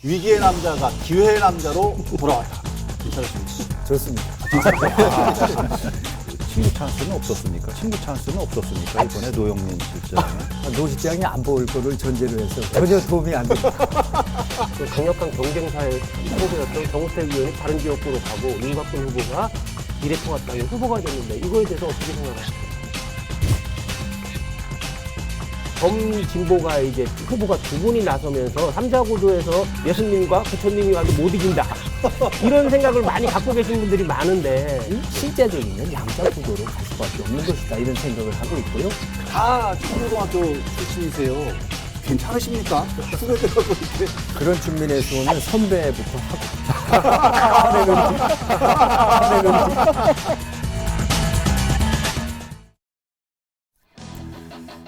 위기의 남자가 기회의 남자로 돌아왔다. 괜찮으십니까? 좋습니다. 친구 찬스는 없었습니까? 친구 찬스는 없었습니까? 이번에 노영민 실장은. 노 실장이 안 보일 거를 전제로 해서 전혀 도움이 안 됩니다. 그 강력한 경쟁사의 후보였던 정우택 의원이 다른 지역구로 가고 윤곽근 후보가 미래통합당의 후보가 됐는데 이거에 대해서 어떻게 생각하십니까? 범진보가 이제 후보가 두 분이 나서면서 삼자 구도에서 예수님과 부처님이 와도 못 이긴다. 이런 생각을 많이 갖고 계신 분들이 많은데 실제적인 양자 구도로 갈 수밖에 없는 것이다 이런 생각을 하고 있고요. 다 청고등학교 출신이세요. 괜찮으십니까? 후배들하고 이렇게. 그런 측면에서는 선배부터 하고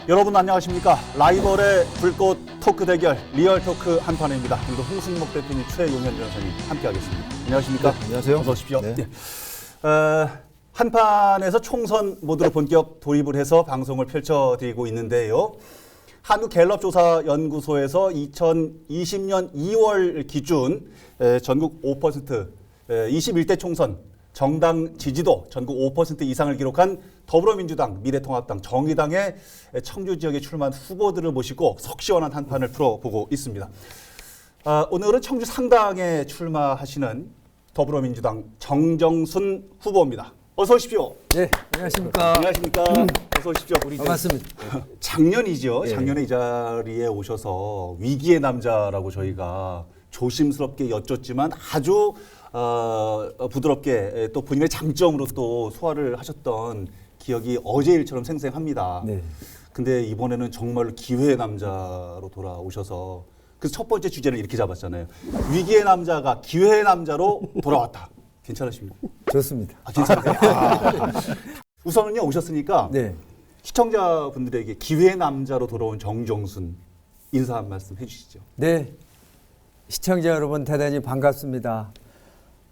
여러분 안녕하십니까? 라이벌의 불꽃 토크 대결 리얼 토크 한판입니다. 오늘도 홍승목 대표님, 최용현 변호사님 함께하겠습니다. 안녕하십니까? 네, 안녕하세요. 어서 오십시오. 네. 한판에서 총선 모드로 본격 돌입을 해서 방송을 펼쳐드리고 있는데요. 한국갤럽조사연구소에서 2020년 2월 기준 전국 5%, 21대 총선 정당 지지도 전국 5% 이상을 기록한 더불어민주당, 미래통합당, 정의당의 청주 지역에 출마한 후보들을 모시고 속 시원한 한판을 풀어보고 있습니다. 오늘은 청주 상당에 출마하시는 더불어민주당 정정순 후보입니다. 어서 오십시오. 네, 안녕하십니까. 안녕하십니까. 어서 오십시오. 반갑습니다. 작년이죠. 작년에 이 자리에 오셔서 위기의 남자라고 저희가 조심스럽게 여쭙지만 아주 부드럽게 또 본인의 장점으로 또 소화를 하셨던 기억이 어제 일처럼 생생합니다. 네. 근데 이번에는 정말 기회의 남자로 돌아오셔서 그래서 첫 번째 주제를 이렇게 잡았잖아요. 위기의 남자가 기회의 남자로 돌아왔다. 괜찮으십니까? 좋습니다. 괜찮으세요? 우선은요, 오셨으니까 네. 시청자분들에게 기회의 남자로 돌아온 정정순 인사 한 말씀 해주시죠. 네, 시청자 여러분 대단히 반갑습니다.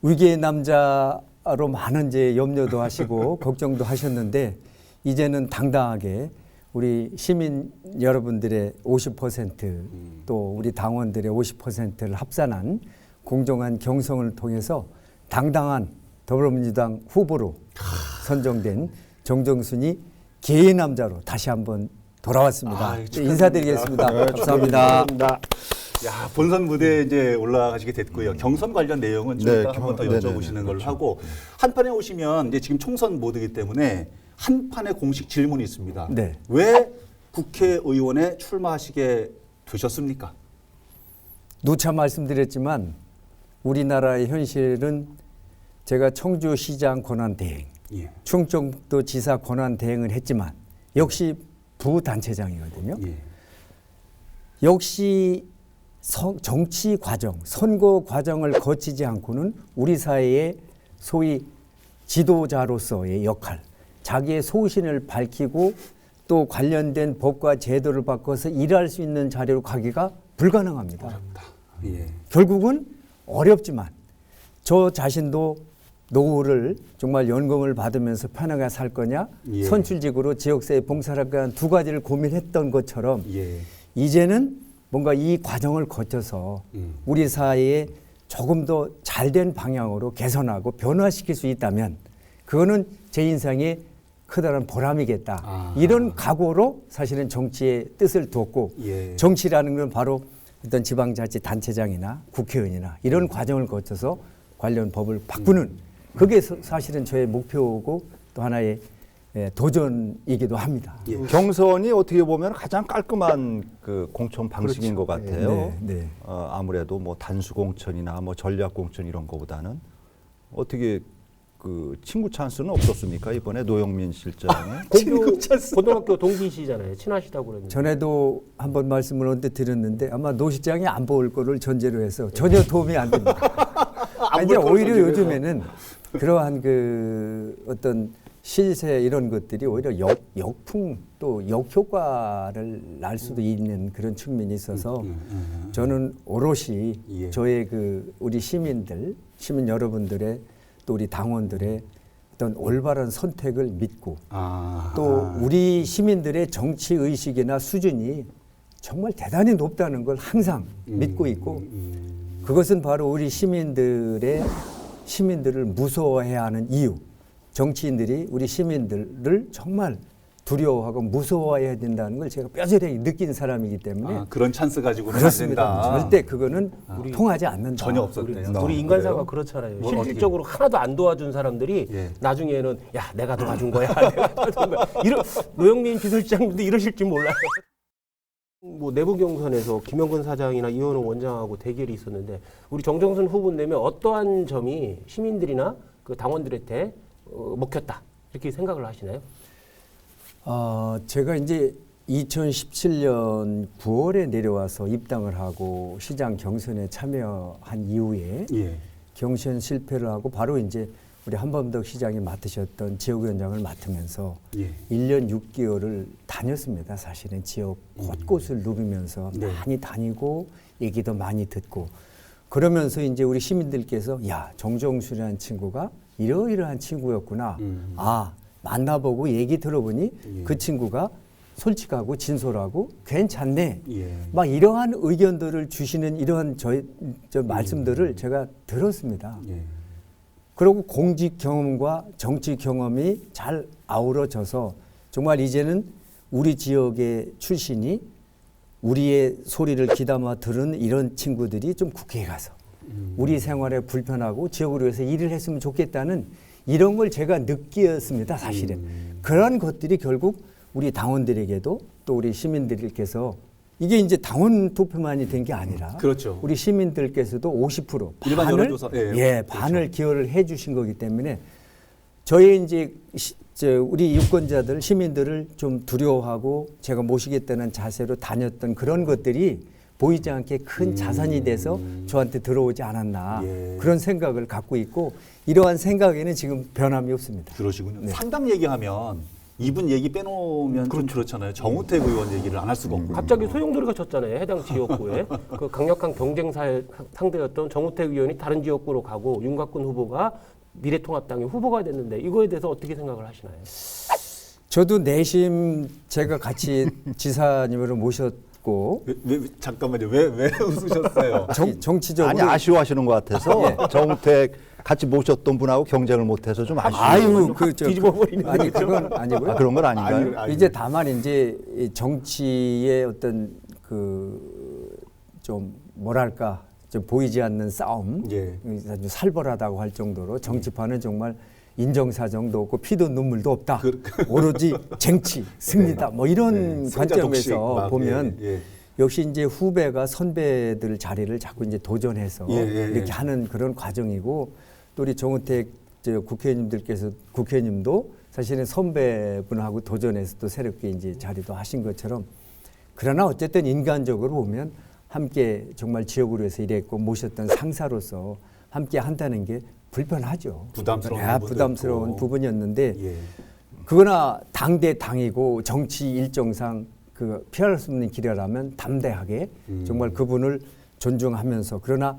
위기의 남자로 많은 이제 염려도 하시고 걱정도 하셨는데 이제는 당당하게 우리 시민 여러분들의 50%또 우리 당원들의 50%를 합산한 공정한 경선을 통해서 당당한 더불어민주당 후보로 선정된 정정순이 기회의 남자로 다시 한번 돌아왔습니다. 인사드리겠습니다. 네, 감사합니다. 야, 본선 무대에 이제 올라가시게 됐고요. 경선 관련 내용은 좀 네, 이따 한 번 더 네네네, 여쭤보시는 걸로 그렇죠. 하고 한판에 오시면 이제 지금 총선 모드이기 때문에 한판의 공식 질문이 있습니다. 네. 왜 국회의원에 출마하시게 되셨습니까? 누차 말씀드렸지만 우리나라의 현실은 제가 청주시장 권한대행, 예. 충청도 지사 권한대행을 했지만 역시 부단체장이거든요. 예. 역시 정치 과정, 선거 과정을 거치지 않고는 우리 사회의 소위 지도자로서의 역할, 자기의 소신을 밝히고 또 관련된 법과 제도를 바꿔서 일할 수 있는 자리로 가기가 불가능합니다. 예. 결국은 어렵지만 저 자신도 노후를 정말 연금을 받으면서 편하게 살 거냐, 예. 선출직으로 지역사회 봉사를 할까 두 가지를 고민했던 것처럼 예. 이제는 뭔가 이 과정을 거쳐서 우리 사회에 조금 더 잘된 방향으로 개선하고 변화시킬 수 있다면 그거는 제 인생에 커다란 보람이겠다. 이런 각오로 사실은 정치의 뜻을 두었고 예. 정치라는 건 바로 어떤 지방자치단체장이나 국회의원이나 이런 과정을 거쳐서 관련 법을 바꾸는 그게 사실은 저의 목표고 또 하나의 도전이기도 합니다. 예. 경선이 어떻게 보면 가장 깔끔한 그 공천 방식인 것 같아요. 네, 네. 아무래도 뭐 단수 공천이나 뭐 전략 공천 이런 거보다는 어떻게 그 친구 찬스는 없었습니까? 이번에 노영민 실장의. 고등학교 동기시잖아요. 친하시다고 그랬는데. 전에도 한번 말씀을 언뜻 드렸는데 아마 노 실장이 안 보일 거를 전제로 해서 전혀 도움이 안 됩니다. 이제 오히려 요즘에는 그러한 그 어떤 실세 이런 것들이 오히려 역풍 또 역효과를 날 수도 있는 그런 측면이 있어서 저는 오롯이 예. 저의 그 우리 시민 여러분들의 또 우리 당원들의 어떤 올바른 선택을 믿고 또 우리 시민들의 정치 의식이나 수준이 정말 대단히 높다는 걸 항상 믿고 있고 그것은 바로 우리 시민들을 무서워해야 하는 이유. 정치인들이 우리 시민들을 정말 두려워하고 무서워해야 된다는 걸 제가 뼈저리게 느낀 사람이기 때문에 아, 그런 찬스 가지고는 안 그렇습니다. 된다. 절대 그거는 통하지 않는다. 전혀 없었네요. 우리 인간사가 그렇잖아요. 뭘 실질적으로 하나도 안 도와준 사람들이 예. 나중에는 야 내가 도와준 거야. 내가 도와준 거야. 이런 노영민 비서실장님도 이러실 줄 몰라요. 뭐 내부 경선에서 김영건 사장이나 이현우 원장하고 대결이 있었는데 우리 정정순 후보님은 어떠한 점이 시민들이나 그 당원들한테 먹혔다 이렇게 생각을 하시나요? 제가 이제 2017년 9월에 내려와서 입당을 하고 시장 경선에 참여한 이후에 예. 경선 실패를 하고 바로 이제 우리 한범덕 시장이 맡으셨던 지역위원장을 맡으면서 예. 1년 6개월을 다녔습니다. 사실은 지역 곳곳을 누비면서 네. 많이 다니고 얘기도 많이 듣고 그러면서 이제 우리 시민들께서 야 정정수라는 친구가 이러이러한 친구였구나. 아 만나보고 얘기 들어보니 예. 그 친구가 솔직하고 진솔하고 괜찮네. 예. 막 이러한 의견들을 주시는 이러한 저 말씀들을 제가 들었습니다. 예. 그리고 공직 경험과 정치 경험이 잘 아우러져서 정말 이제는 우리 지역의 출신이 우리의 소리를 귀담아 들은 이런 친구들이 좀 국회에 가서 우리 생활에 불편하고 지역을 위해서 일을 했으면 좋겠다는 이런 걸 제가 느꼈습니다. 사실은. 그런 것들이 결국 우리 당원들에게도 또 우리 시민들께서 이게 이제 당원 투표만이 된 게 아니라 그렇죠. 우리 시민들께서도 50% 일반 반을 여론조사, 예, 반을 기여를 해주신 거기 때문에 저희 이제 우리 유권자들 시민들을 좀 두려워하고 제가 모시겠다는 자세로 다녔던 그런 것들이 보이지 않게 큰 자산이 돼서 저한테 들어오지 않았나 예. 그런 생각을 갖고 있고 이러한 생각에는 지금 변함이 없습니다. 그러시군요. 네. 상당 얘기하면 이분 얘기 빼놓으면 좀 그렇잖아요. 정우택 의원 얘기를 안 할 수가 없고. 갑자기 소용돌이가 쳤잖아요. 해당 지역구에 그 강력한 경쟁 상대였던 정우택 의원이 다른 지역구로 가고 윤곽근 후보가 미래통합당의 후보가 됐는데 이거에 대해서 어떻게 생각을 하시나요? 저도 내심 제가 같이 지사님으로 모셨고 잠깐만요. 왜 웃으셨어요? 정치적으로 아니 아쉬워하시는 것 같아서 정우택 같이 모셨던 분하고 경쟁을 못해서 좀 아쉬워요. 아유 뒤집어버리는 아니 그건 아니고요. 그런 건 아닌가요? 아니, 이제 다만 이제 이 정치의 어떤 그 좀 뭐랄까 좀 보이지 않는 싸움, 예. 아주 살벌하다고 할 정도로 정치판은 정말 인정사정도 없고 피도 눈물도 없다. 오로지 쟁취, 승리다. 뭐 이런 승자 독식 관점에서 막, 보면 예, 예. 역시 이제 후배가 선배들 자리를 자꾸 이제 도전해서 예, 예, 이렇게 예. 하는 그런 과정이고 또 우리 정우택 국회의원님도 사실은 선배분하고 도전해서 또 새롭게 이제 자리도 하신 것처럼 그러나 어쨌든 인간적으로 보면 함께 정말 지역을 위해서 일했고 모셨던 상사로서 함께 한다는 게 불편하죠. 부담스러운 부담스러운 있고. 부분이었는데 예. 그러나 당 대 당이고 정치 일정상 그 피할 수 없는 길이라면 담대하게 정말 그분을 존중하면서 그러나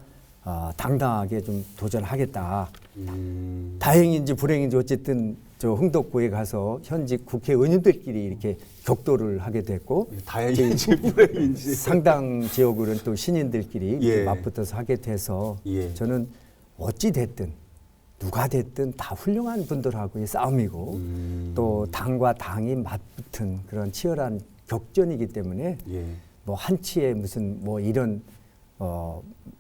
당당하게 좀 도전하겠다. 다행인지 불행인지 어쨌든 저 흥덕구에 가서 현직 국회의원님들끼리 이렇게 격돌을 하게 됐고 다행인지 불행인지. 상당 지역으로는 또 신인들끼리 이렇게 예. 맞붙어서 하게 돼서 예. 저는 어찌 됐든 누가 됐든 다 훌륭한 분들하고의 싸움이고 또 당과 당이 맞붙은 그런 치열한 격전이기 때문에 예. 뭐 한치의 무슨 뭐 이런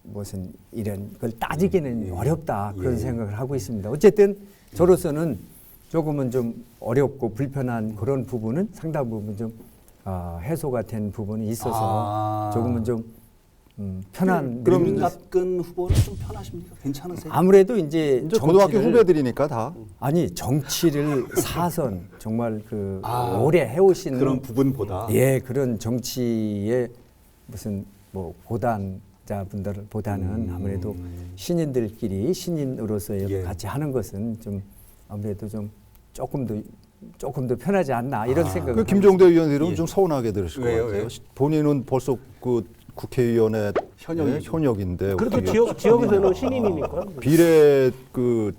무슨 이런 걸 따지기는 예. 어렵다 그런 예. 생각을 하고 있습니다. 어쨌든 저로서는 조금은 좀 어렵고 불편한 그런 부분은 상당 부분 좀 해소가 된 부분이 있어서 조금은 좀 편한 그럼 느낌이 윤곽근 후보는 좀 편하십니까? 괜찮으세요? 아무래도 이제 고등학교 정치를- 후배들이니까 다. 아니 정치를 사선 정말 그 오래 해오신 그런 부분보다. 예 그런 정치의 무슨 뭐 고단자분들보다는 아무래도 신인들끼리 신인으로서 예. 같이 하는 것은 좀 아무래도 좀 조금 더 편하지 않나 이런 생각을 그 하고 김종대 의원들은 예. 좀 서운하게 들으실 왜요? 것 같아요. 왜요? 본인은 벌써 그 국회의원의 현역이죠. 현역인데 그래도 어떻게 지역에서는 신인이니까. 비례 그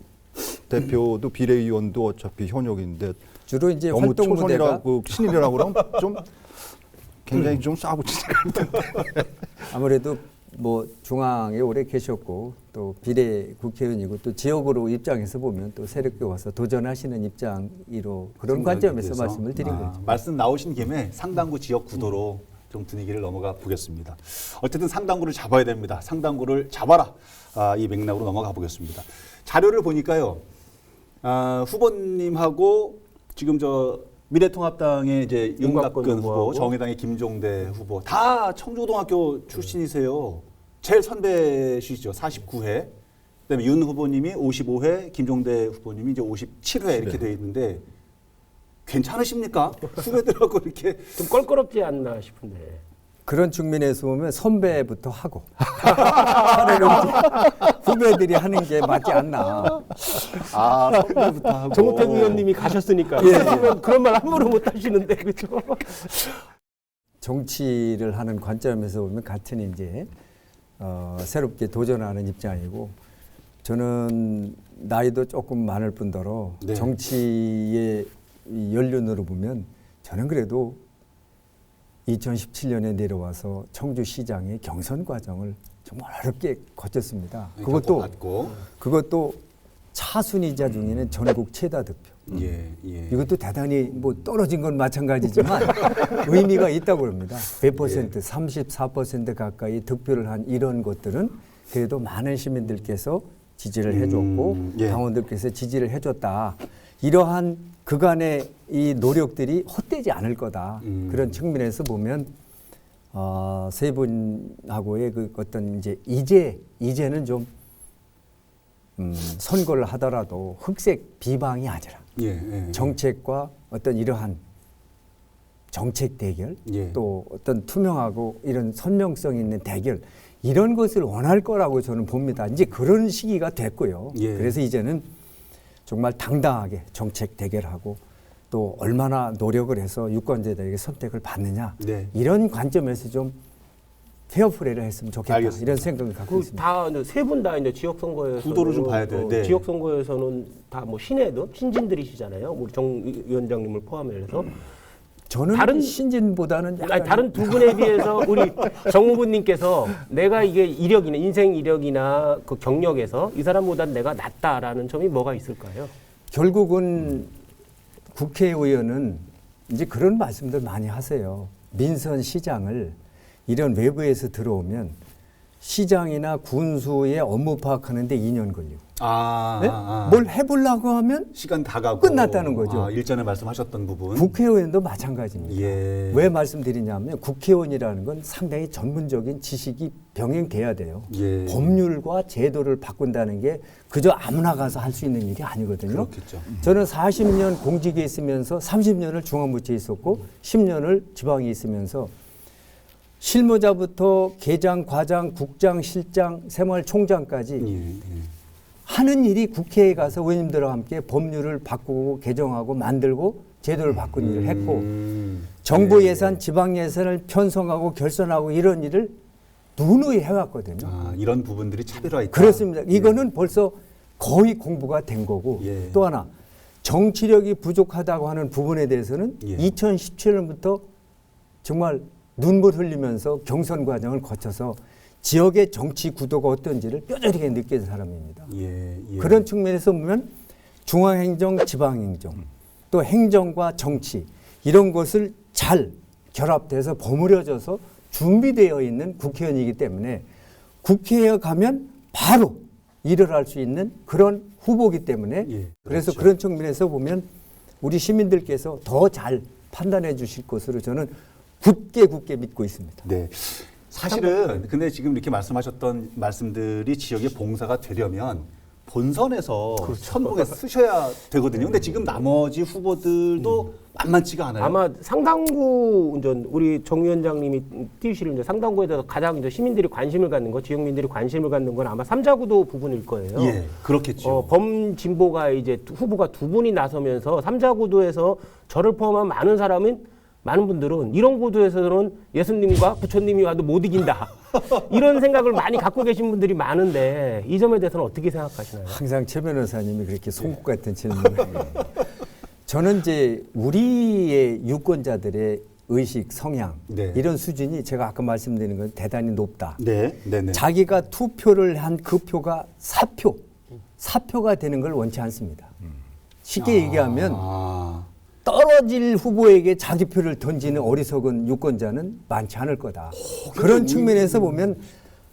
대표도 비례의원도 어차피 현역인데 주로 이제 너무 활동 무대가 초선이라고 신인이라고 그러면 좀 굉장히 좀 싸붙이는 것 같은데. 아무래도 뭐 중앙에 오래 계셨고 또 비례 국회의원이고 또 지역으로 입장에서 보면 또 새롭게 와서 도전하시는 입장으로 그런 관점에서 돼서. 말씀을 드린 거죠. 말씀 나오신 김에 상당구 지역 구도로 좀 분위기를 넘어가 보겠습니다. 어쨌든 상당구를 잡아야 됩니다. 상당구를 잡아라. 이 맥락으로 넘어가 보겠습니다. 자료를 보니까요. 후보님하고 지금 저 미래통합당의 이제 윤갑근 후보, 후보하고 정의당의 김종대 후보 다 청주고등학교 출신이세요. 제일 선배시죠. 49회. 그다음에 윤 후보님이 55회, 김종대 후보님이 이제 57회 이렇게 돼 있는데 괜찮으십니까? 후배들하고 이렇게 좀 껄끄럽지 않나 싶은데. 그런 측면에서 보면 선배부터 하고 차라리 후배들이 하는 게 맞지 않나. 선배부터 하고 정우택 의원님이 가셨으니까 그런 말 함부로 못 하시는데 그렇죠? 정치를 하는 관점에서 보면 같은 이제 새롭게 도전하는 입장이고 저는 나이도 조금 많을 뿐더러 네. 정치의 이 연륜으로 보면 저는 그래도 2017년에 내려와서 청주시장의 경선 과정을 정말 어렵게 거쳤습니다. 그것도 차순위자 중에는 전국 최다 득표. 예. 이것도 대단히 뭐 떨어진 건 마찬가지지만 의미가 있다고 합니다. 100%, 34% 가까이 득표를 한 이런 것들은 그래도 많은 시민들께서 지지를 해줬고 당원들께서 지지를 해줬다. 이러한 그간의 이 노력들이 헛되지 않을 거다. 그런 측면에서 보면 세 분하고의 그 어떤 이제는 좀 선거를 하더라도 흑색 비방이 아니라 정책과 어떤 이러한 정책 대결 또 어떤 투명하고 이런 선명성 있는 대결 이런 것을 원할 거라고 저는 봅니다. 이제 그런 시기가 됐고요. 그래서 이제는 정말 당당하게 정책 대결하고 또 얼마나 노력을 해서 유권자들에게 선택을 받느냐 이런 관점에서 좀 페어플레이를 했으면 좋겠다. 알겠습니다. 이런 생각을 갖고 있습니다. 세 분 다 이제 지역 선거에서 구도를 좀 봐야 돼요. 네. 지역 선거에서는 다 뭐 신진들이시잖아요. 우리 정 위원장님을 포함해서 저는 다른- 신진보다는 약간 다른 두 분에 비해서 우리 정 후보님께서 내가 이게 이력이나 인생 이력이나 그 경력에서 이 사람보다는 내가 낫다라는 점이 뭐가 있을까요? 결국은 국회의원은 이제 그런 말씀들 많이 하세요. 민선 시장을 이런 외부에서 들어오면 시장이나 군수의 업무 파악하는데 2년 걸리고 네? 뭘 해보려고 하면 시간 다 가고 끝났다는 거죠. 일전에 말씀하셨던 부분. 국회의원도 마찬가지입니다. 예. 왜 말씀드리냐면 국회의원이라는 건 상당히 전문적인 지식이 병행돼야 돼요. 예. 법률과 제도를 바꾼다는 게 그저 아무나 가서 할 수 있는 일이 아니거든요. 그렇겠죠. 저는 40년 공직에 있으면서 30년을 중앙부처에 있었고 10년을 지방에 있으면서 실무자부터 계장, 과장, 국장, 실장, 생활총장까지 하는 일이 국회에 가서 의원님들과 함께 법률을 바꾸고 개정하고 만들고 제도를 바꾼 일을 했고 정부 예산, 지방 예산을 편성하고 결선하고 이런 일을 누누이 해왔거든요. 이런 부분들이 차별화 있다. 그렇습니다. 이거는 벌써 거의 공부가 된 거고 또 하나 정치력이 부족하다고 하는 부분에 대해서는 2017년부터 정말 눈물 흘리면서 경선 과정을 거쳐서 지역의 정치 구도가 어떤지를 뼈저리게 느낀 사람입니다. 그런 측면에서 보면 중앙행정, 지방행정, 또 행정과 정치 이런 것을 잘 결합돼서 버무려져서 준비되어 있는 국회의원이기 때문에 국회에 가면 바로 일을 할 수 있는 그런 후보이기 때문에 그래서 그런 측면에서 보면 우리 시민들께서 더 잘 판단해 주실 것으로 저는 굳게 믿고 있습니다. 네. 사실은 근데 지금 이렇게 말씀하셨던 말씀들이 지역의 봉사가 되려면 본선에서 선봉에 쓰셔야 되거든요. 근데 지금 나머지 후보들도 만만치가 않아요. 아마 상당구 이제 우리 정 위원장님이 띄우시는 이제 상당구에 대해서 가장 이제 시민들이 관심을 갖는 거, 지역민들이 관심을 갖는 건 아마 삼자구도 부분일 거예요. 그렇겠죠. 범진보가 이제 후보가 두 분이 나서면서 삼자구도에서 저를 포함한 많은 분들은 이런 구도에서는 예수님과 부처님이 와도 못 이긴다. 이런 생각을 많이 갖고 계신 분들이 많은데 이 점에 대해서는 어떻게 생각하시나요? 항상 최 변호사님이 그렇게 송곳 같은 질문을 해요. 저는 이제 우리의 유권자들의 의식, 성향 네. 이런 수준이 제가 아까 말씀드린 건 대단히 높다. 네, 네, 네. 자기가 투표를 한 그 표가 사표가 되는 걸 원치 않습니다. 쉽게 얘기하면 떨어질 후보에게 자기 표를 던지는 어리석은 유권자는 많지 않을 거다. 그런 측면에서 보면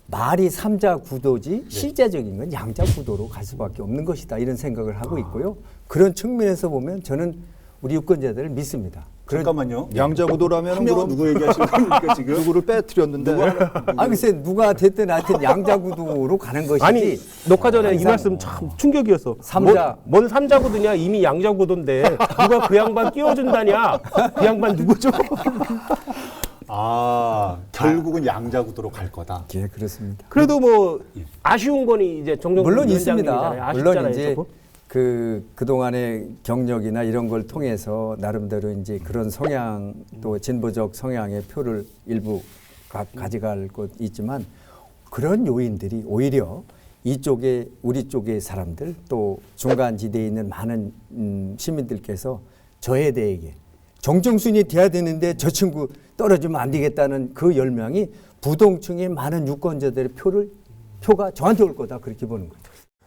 말이 삼자 구도지 실제적인 건 양자 구도로 갈 수밖에 없는 것이다. 이런 생각을 하고 있고요. 그런 측면에서 보면 저는 우리 유권자들을 믿습니다. 잠깐만요. 양자구도라면 한 명은 그럼 누구 얘기하시는 겁니까 지금? 누구를 빼뜨렸는데 글쎄 누가 됐든 하여튼 양자 구도로 가는 것이지. 아니 녹화 전에 이 항상 말씀 참 충격이었어. 삼자. 뭔 삼자구도냐 이미 양자구도인데 누가 그 양반 끼워준다냐? 그 양반 누구죠? 결국은 양자구도로 갈 거다. 예, 그렇습니다. 그래도 뭐 아쉬운 거니 이제 정정근 물론 위원장님이잖아요. 있습니다. 아쉽잖아요, 물론 이제 조금. 그동안의 경력이나 이런 걸 통해서 나름대로 이제 그런 성향 또 진보적 성향의 표를 일부 가져갈 것 있지만 그런 요인들이 오히려 이쪽에 우리 쪽의 사람들 또 중간 지대에 있는 많은 시민들께서 저에 대해 정정순이 돼야 되는데 저 친구 떨어지면 안 되겠다는 그 열망이 부동층의 많은 유권자들의 표가 저한테 올 거다 그렇게 보는 거죠.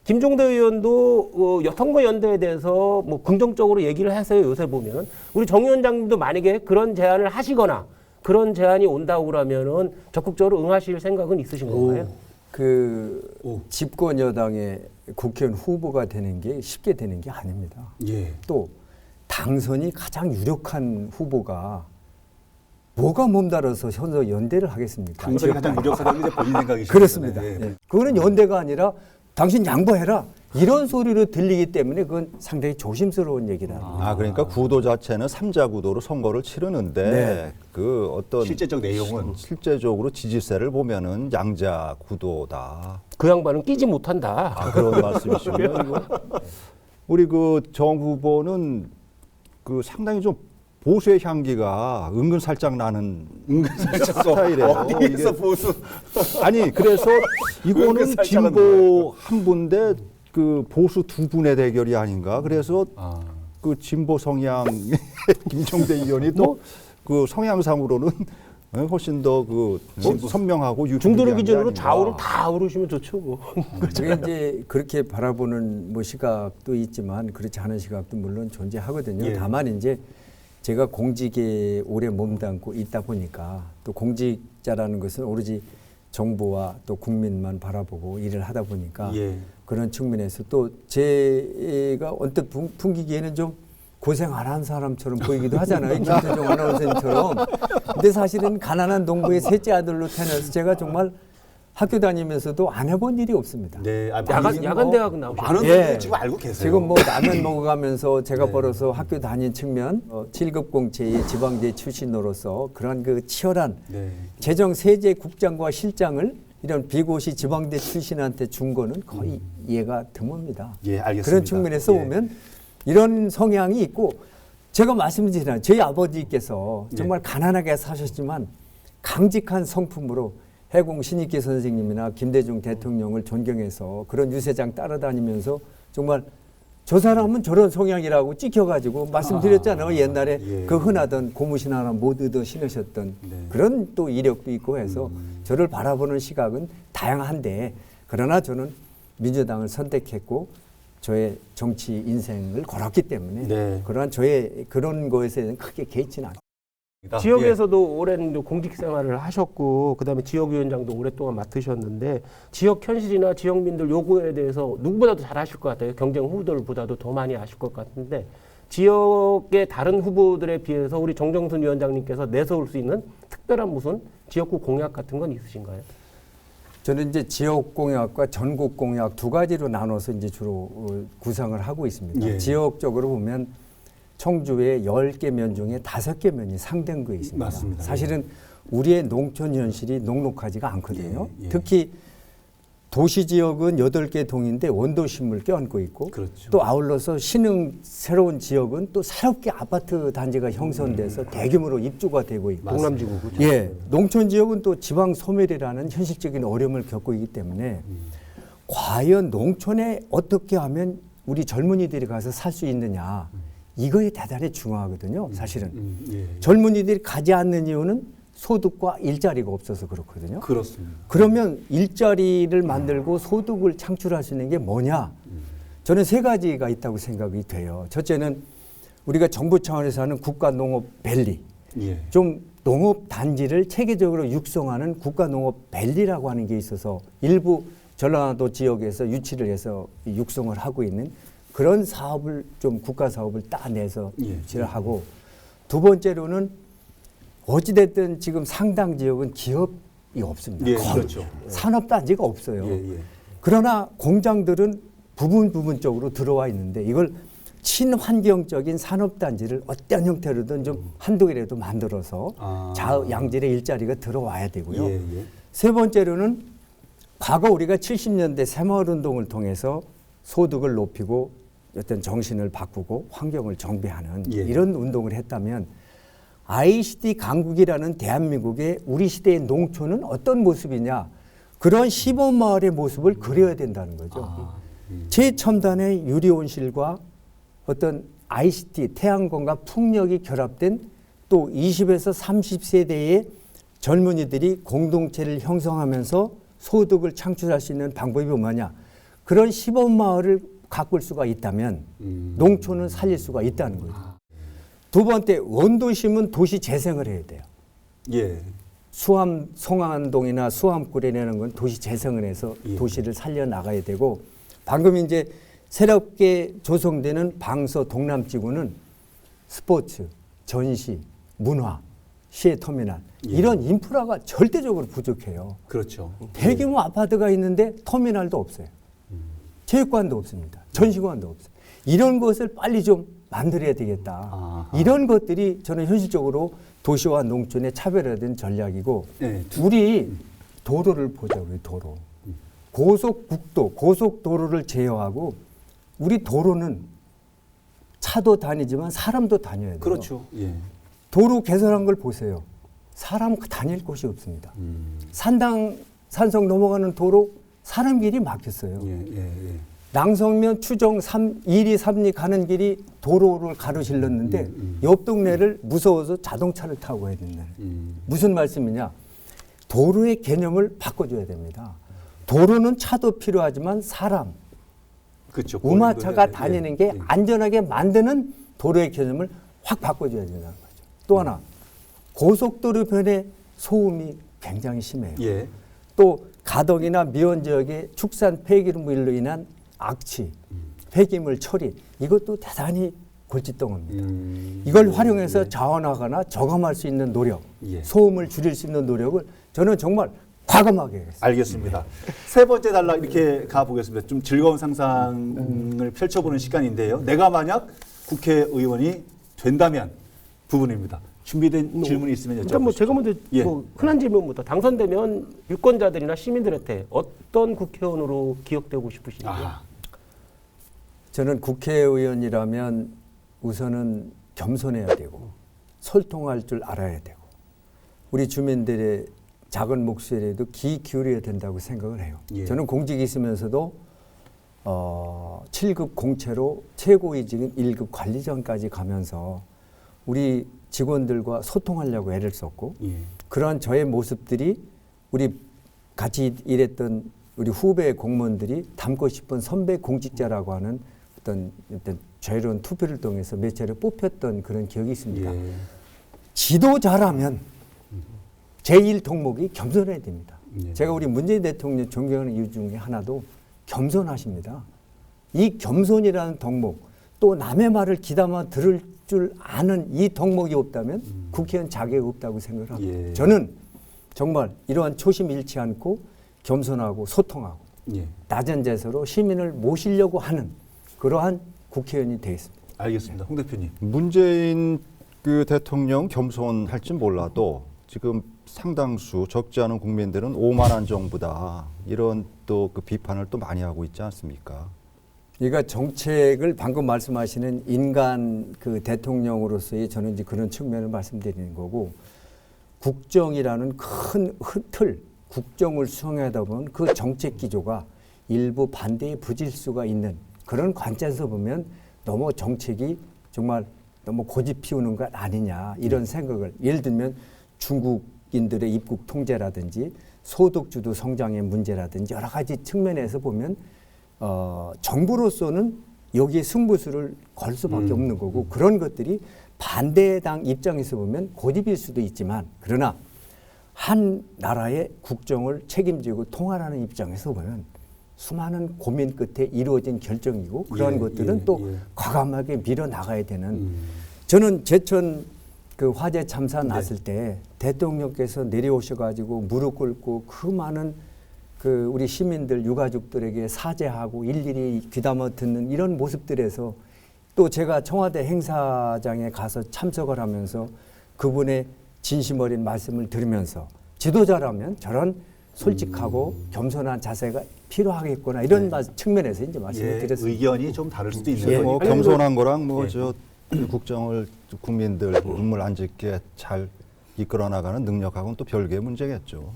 김종대 의원도 선거연대에 대해서 뭐 긍정적으로 얘기를 하세요. 요새 보면 우리 정 위원장님도 만약에 그런 제안을 하시거나 그런 제안이 온다고 그러면은 적극적으로 응하실 생각은 있으신 건가요? 집권 여당의 국회의원 후보가 되는 게 쉽게 되는 게 아닙니다. 예. 또 당선이 가장 유력한 후보가 뭐가 몸달아서 현재 연대를 하겠습니까? 당선이 가장 유력하다는 이제 본인 생각이시죠? 그렇습니다. 네. 예. 그거는 연대가 아니라 당신 양보해라 이런 소리로 들리기 때문에 그건 상당히 조심스러운 얘기다. 그러니까 구도 자체는 삼자구도로 선거를 치르는데 네. 그 어떤 실제적 내용은 실제적으로 지지세를 보면은 양자구도다. 그 양반은 끼지 못한다. 그런 말씀이시군요. 이거. 우리 그 정 후보는 그 상당히 좀 보수의 향기가 은근 살짝 나는 스타일이에요. 어디에서 이게 보수? 아니 그래서 이거는 살짝은 진보 한 분대 그 보수 두 분의 대결이 아닌가. 그래서 그 진보 성향 김종대 의원이 또 그 성향상으로는 훨씬 더 그 선명하고 중도를 유리한 게 기준으로 아닌가. 좌우를 다 오르시면 좋죠. 뭐. 그게 이제 그렇게 바라보는 뭐 시각도 있지만 그렇지 않은 시각도 물론 존재하거든요. 예. 다만 이제 제가 공직에 오래 몸담고 있다 보니까 또 공직자라는 것은 오로지 정부와 또 국민만 바라보고 일을 하다 보니까 예. 그런 측면에서 또 제가 언뜻 풍기기에는 좀 고생 안 한 사람처럼 보이기도 하잖아요. 김태종 아나운서님처럼. 근데 사실은 가난한 농부의 셋째 아들로 태어나서 제가 정말 학교 다니면서도 안 해본 일이 없습니다. 네. 야간 대학은 나오셨죠. 많은 예. 분들 지금 알고 계세요. 지금 뭐 라면 먹어가면서 제가 벌어서 학교 다닌 측면 7급 공채의 지방대 출신으로서 그런 그 치열한 네. 재정 세제 국장과 실장을 이런 비고시 지방대 출신한테 준 거는 거의 이해가 드뭅니다. 예, 알겠습니다. 그런 측면에서 예. 보면 이런 성향이 있고 제가 말씀드리잖아요. 저희 아버지께서 정말 가난하게 사셨지만 강직한 성품으로 해공 신익기 선생님이나 김대중 대통령을 존경해서 그런 유세장 따라다니면서 정말 저 사람은 저런 성향이라고 찍혀가지고 말씀드렸잖아요. 옛날에 예. 그 흔하던 고무신 하나 못 얻어 신으셨던 네. 그런 또 이력도 있고 해서 저를 바라보는 시각은 다양한데 그러나 저는 민주당을 선택했고 저의 정치 인생을 걸었기 때문에 네. 그러한 저의 그런 것에는 크게 개의치는 않습니다. 지역에서도 오랜 공직 생활을 하셨고 그다음에 지역위원장도 오랫동안 맡으셨는데 지역 현실이나 지역민들 요구에 대해서 누구보다도 잘 아실 것 같아요. 경쟁 후보들보다도 더 많이 아실 것 같은데 지역의 다른 후보들에 비해서 우리 정정순 위원장님께서 내세울 수 있는 특별한 무슨 지역구 공약 같은 건 있으신가요? 저는 이제 지역 공약과 전국 공약 두 가지로 나눠서 이제 주로 구상을 하고 있습니다. 예. 지역적으로 보면 청주의 10개 면 중에 5개 면이 상등구에 있습니다. 맞습니다. 사실은 우리의 농촌 현실이 녹록하지가 않거든요. 예, 예. 특히 도시 지역은 8개 동인데 원도심을 껴안고 있고 그렇죠. 또 아울러서 신흥 새로운 지역은 또 새롭게 아파트 단지가 형성돼서 대규모로 입주가 되고 있고 동남지구 그렇죠? 예, 농촌 지역은 또 지방 소멸이라는 현실적인 어려움을 겪고 있기 때문에 과연 농촌에 어떻게 하면 우리 젊은이들이 가서 살 수 있느냐 이거에 대단히 중요하거든요. 사실은 예. 젊은이들이 가지 않는 이유는 소득과 일자리가 없어서 그렇거든요. 그렇습니다. 그러면 일자리를 만들고 소득을 창출할 수 있는 게 뭐냐? 저는 세 가지가 있다고 생각이 돼요. 첫째는 우리가 정부 차원에서 하는 국가농업밸리, 예. 좀 농업 단지를 체계적으로 육성하는 국가농업밸리라고 하는 게 있어서 일부 전라도 지역에서 유치를 해서 육성을 하고 있는 그런 사업을 좀 국가 사업을 따내서 예. 유치를 하고, 두 번째로는 어찌됐든 지금 상당 지역은 기업이 없습니다. 예, 거의 그렇죠. 산업단지가 없어요. 예, 예. 그러나 공장들은 부분적으로 들어와 있는데 이걸 친환경적인 산업단지를 어떤 형태로든 좀 한두 개라도 만들어서 양질의 일자리가 들어와야 되고요. 예, 예. 세 번째로는 과거 우리가 70년대 새마을운동을 통해서 소득을 높이고 어떤 정신을 바꾸고 환경을 정비하는 예. 이런 운동을 했다면 ICT 강국이라는 대한민국의 우리 시대의 농촌은 어떤 모습이냐, 그런 시범마을의 모습을 그려야 된다는 거죠. 최첨단의 유리온실과 어떤 ICT, 태양광과 풍력이 결합된 또 20에서 30세대의 젊은이들이 공동체를 형성하면서 소득을 창출할 수 있는 방법이 뭐냐, 그런 시범마을을 가꿀 수가 있다면 농촌은 살릴 수가 있다는 거죠. 두 번째, 원도심은 도시 재생을 해야 돼요. 예. 수암 송암동이나 수암구례라는 건 도시 재생을 해서 예. 도시를 살려나가야 되고, 방금 이제 새롭게 조성되는 방서 동남지구는 스포츠, 전시, 문화, 시외터미널 예. 이런 인프라가 절대적으로 부족해요. 그렇죠. 대규모 아파트가 있는데 터미널도 없어요. 체육관도 없습니다. 전시관도 없어요. 이런 것을 빨리 좀 만들어야 되겠다. 아하. 이런 것들이 저는 현실적으로 도시와 농촌의 차별화된 전략이고, 네. 우리 도로를 보자고요. 도로. 고속국도, 고속도로를 제어하고 우리 도로는 차도 다니지만 사람도 다녀야 돼요. 그렇죠. 예. 도로 개설한 걸 보세요. 사람 다닐 곳이 없습니다. 산성 넘어가는 도로 사람 길이 막혔어요. 예, 예, 예. 낭성면 추정 1리 3리 가는 길이 도로를 가로질렀는데 옆 동네를 무서워서 자동차를 타고 해야 된다. 무슨 말씀이냐? 도로의 개념을 바꿔줘야 됩니다. 도로는 차도 필요하지만 사람, 그렇죠. 우마차가 예, 다니는 예, 게 예. 안전하게 만드는 도로의 개념을 확 바꿔줘야 된다는 거죠. 또 하나, 고속도로 변에 소음이 굉장히 심해요. 예. 또 가덕이나 미원 지역의 축산 폐기물로 인한 악취, 폐기물 처리, 이것도 대단히 골칫덩어리입니다. 이걸 활용해서 자원하거나 저감할 수 있는 노력, 예. 소음을 줄일 수 있는 노력을 저는 정말 과감하게 하겠습니다. 알겠습니다. 세 번째 단락 이렇게 가보겠습니다. 좀 즐거운 상상을 펼쳐보는 시간인데요. 내가 만약 국회의원이 된다면 부분입니다. 준비된 질문이 있으면 여쭤보시죠. 일단 뭐 제가 먼저 예. 뭐 흔한 질문부터, 당선되면 유권자들이나 시민들한테 어떤 국회의원으로 기억되고 싶으신지요? 아, 저는 국회의원이라면 우선은 겸손해야 되고 소통할 줄 알아야 되고 우리 주민들의 작은 목소리에도 귀 기울여야 된다고 생각을 해요. 예. 저는 공직이 있으면서도 7급 공채로 최고위직인 1급 관리장까지 가면서 우리 직원들과 소통하려고 애를 썼고, 예. 그러한 저의 모습들이 우리 같이 일했던 우리 후배 공무원들이 닮고 싶은 선배 공직자라고 하는 어떤 자유로운 투표를 통해서 몇 차례 뽑혔던 그런 기억이 있습니다. 예. 지도자라면 제1 덕목이 겸손해야 됩니다. 예. 제가 우리 문재인 대통령 존경하는 이유 중에 하나도 겸손하십니다. 이 겸손이라는 덕목, 또 남의 말을 귀담아 들을 줄 아는 이 덕목이 없다면 국회의원 자격이 없다고 생각을 합니다. 예. 저는 정말 이러한 초심 잃지 않고 겸손하고 소통하고 예. 낮은 자세로 시민을 모시려고 하는 그러한 국회의원이 되겠습니다. 알겠습니다. 홍 대표님. 문재인 그 대통령 겸손할지 몰라도 지금 상당수 적지 않은 국민들은 오만한 정부다, 이런 또 그 비판을 또 많이 하고 있지 않습니까? 그러니까 정책을 방금 말씀하시는 인간 그 대통령으로서의 저는 이제 그런 측면을 말씀드리는 거고, 국정이라는 큰 틀, 국정을 수행하다 보면 그 정책 기조가 일부 반대에 부질 수가 있는 그런 관점에서 보면 너무 정책이 정말 너무 고집 피우는 것 아니냐 이런 생각을 예를 들면 중국인들의 입국 통제라든지 소득주도 성장의 문제라든지 여러 가지 측면에서 보면 정부로서는 여기에 승부수를 걸 수밖에 없는 거고 그런 것들이 반대당 입장에서 보면 고집일 수도 있지만 그러나 한 나라의 국정을 책임지고 통할하는 입장에서 보면 수많은 고민 끝에 이루어진 결정이고 그런 것들은 또 과감하게 밀어 나가야 되는 저는 제천 그 화재 참사 났을 때 대통령께서 내려오셔가지고 무릎 꿇고 그 많은 그 우리 시민들 유가족들에게 사죄하고 일일이 귀담아 듣는 이런 모습들에서 또 제가 청와대 행사장에 가서 참석을 하면서 그분의 진심 어린 말씀을 들으면서 지도자라면 저런 솔직하고 겸손한 자세가 필요하겠구나 이런 측면에서 이제 말씀을 드렸습니다. 의견이 좀 다를 수도 있는 뭐 거니까. 겸손한 거랑 뭐 저 국정을 국민들 눈물 안 짓게 잘 이끌어 나가는 능력하고는 또 별개의 문제겠죠.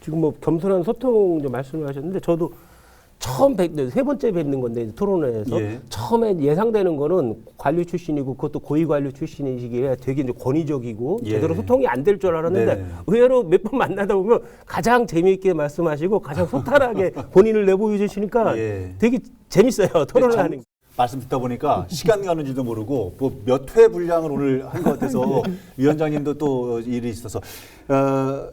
지금 뭐 겸손한 소통 좀 말씀을 하셨는데 저도 처음 세 번째 뵙는 건데 토론회에서 처음에 예상되는 거는 관료 출신이고 그것도 고위 관료 출신이시기에 되게 이제 권위적이고 제대로 소통이 안 될 줄 알았는데 의외로 몇 번 만나다 보면 가장 재미있게 말씀하시고 가장 소탈하게 본인을 내보여 주시니까 되게 재밌어요 토론을 하는 게. 말씀 듣다 보니까 시간 가는 줄도 모르고 뭐 몇 회 분량을 오늘 한 것 같아서 위원장님도 또 일이 있어서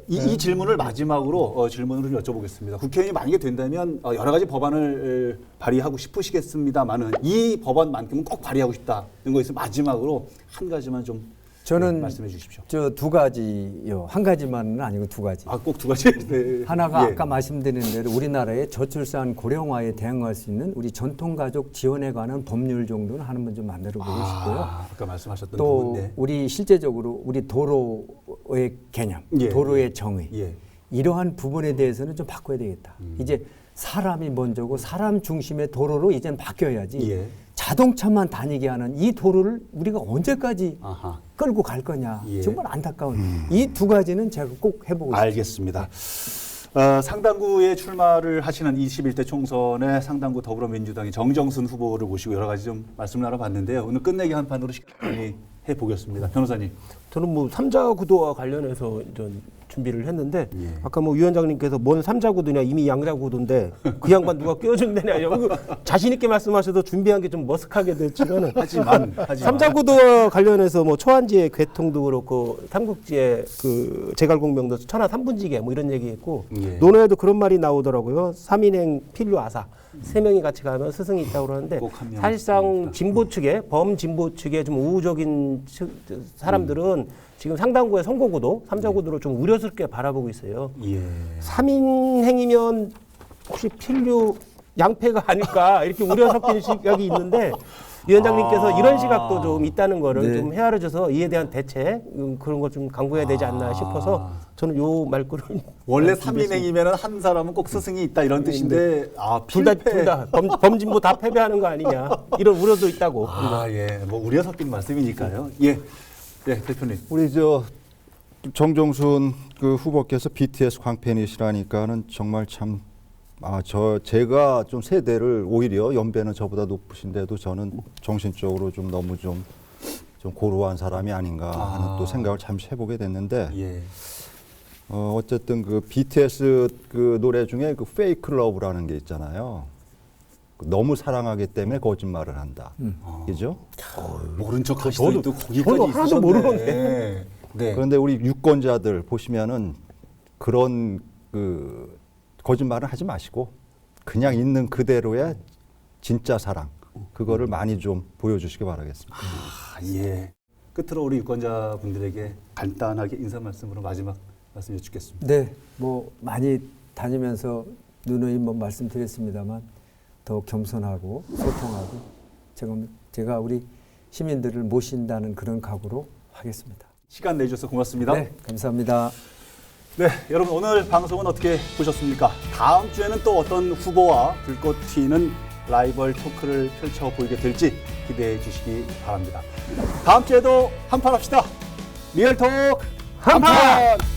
이 질문을 마지막으로 질문을 좀 여쭤보겠습니다. 국회의원이 만약에 된다면 여러 가지 법안을 발의하고 싶으시겠습니다만은 이 법안만큼은 꼭 발의하고 싶다는 거에서 마지막으로 한 가지만 좀 저는 말씀해 주십시오. 저 두 가지요. 한 가지만은 아니고 두 가지. 아, 꼭 두 가지. 네. 하나가 아까 말씀드린 대로 우리나라의 저출산 고령화에 대응할 수 있는 우리 전통가족 지원에 관한 법률 정도는 하나만 좀 만들어 보고 싶고요. 아까 말씀하셨던 또 부분, 우리 실제적으로 우리 도로의 개념, 도로의 정의 이러한 부분에 대해서는 좀 바꿔야 되겠다. 이제 사람이 먼저고 사람 중심의 도로로 이제는 바뀌어야지 자동차만 다니게 하는 이 도로를 우리가 언제까지 끌고 갈 거냐. 정말 안타까운 이 두 가지는 제가 꼭 해보고 싶습니다. 알겠습니다. 상당구에 출마를 하시는 21대 총선에 상당구 더불어민주당의 정정순 후보를 모시고 여러 가지 좀 말씀을 나눠봤는데요. 오늘 끝내기 한 판으로 시간이 해보겠습니다. 변호사님. 저는 뭐 삼자 구도와 관련해서 좀 준비를 했는데 아까 뭐 위원장님께서 뭔 삼자 구도냐 이미 양자 구도인데 그 양반 누가 끼워준다냐 자신 있게 말씀하셔도 준비한 게 좀 머쓱하게 됐지만은 하지만 삼자 구도와 관련해서 뭐 초안지의 괴통도 그렇고 삼국지의 그 제갈공명도 천하 삼분지계 뭐 이런 얘기했고 논어에도 그런 말이 나오더라고요. 삼인행 필요하사 세 명이 같이 가면 스승이 있다고 그러는데 사실상 진보 측에 범진보 측에 좀 우호적인 사람들은 지금 상당구의 선거구도, 삼자구도를 좀 우려스럽게 바라보고 있어요. 3인행이면 혹시 필류 양패가 아닐까 이렇게 우려 섞인 시각이 있는데 위원장님께서 이런 시각도 좀 있다는 거를 좀 헤아려줘서 이에 대한 대책 그런 걸 좀 강구해야 되지 않나 싶어서 저는 요 말글을 원래 3인행이면 한 사람은 꼭 스승이 있다 이런 뜻인데 둘 다 범진보 다 패배하는 거 아니냐 이런 우려도 있다고. 뭐 우려 섞인 말씀이니까요. 네, 대표님. 우리 저 정정순 그 후보께서 BTS 광팬이시라니까는 정말 참 제가 좀 세대를 오히려 연배는 저보다 높으신데도 저는 정신적으로 좀 너무 좀 고루한 사람이 아닌가 하는 또 생각을 잠시 해보게 됐는데 어쨌든 그 BTS 그 노래 중에 그 페이크 러브라는 게 있잖아요. 너무 사랑하기 때문에 거짓말을 한다. 그죠? 모른 척 하시더니 또 거기까지 하나도 모르는데. 그런데 우리 유권자들 보시면은 그런 그 거짓말을 하지 마시고 그냥 있는 그대로의 진짜 사랑 그거를 많이 좀 보여주시기 바라겠습니다. 끝으로 우리 유권자분들에게 간단하게 인사 말씀으로 마지막 말씀 여쭙겠습니다. 네, 뭐 많이 다니면서 누누이 뭐 말씀드렸습니다만 더 겸손하고 소통하고 제가 우리 시민들을 모신다는 그런 각오로 하겠습니다. 시간 내주셔서 고맙습니다. 네, 감사합니다. 네, 여러분 오늘 방송은 어떻게 보셨습니까? 다음 주에는 또 어떤 후보와 불꽃 튀는 라이벌 토크를 펼쳐 보이게 될지 기대해 주시기 바랍니다. 다음 주에도 한판 합시다. 리얼톡 한판!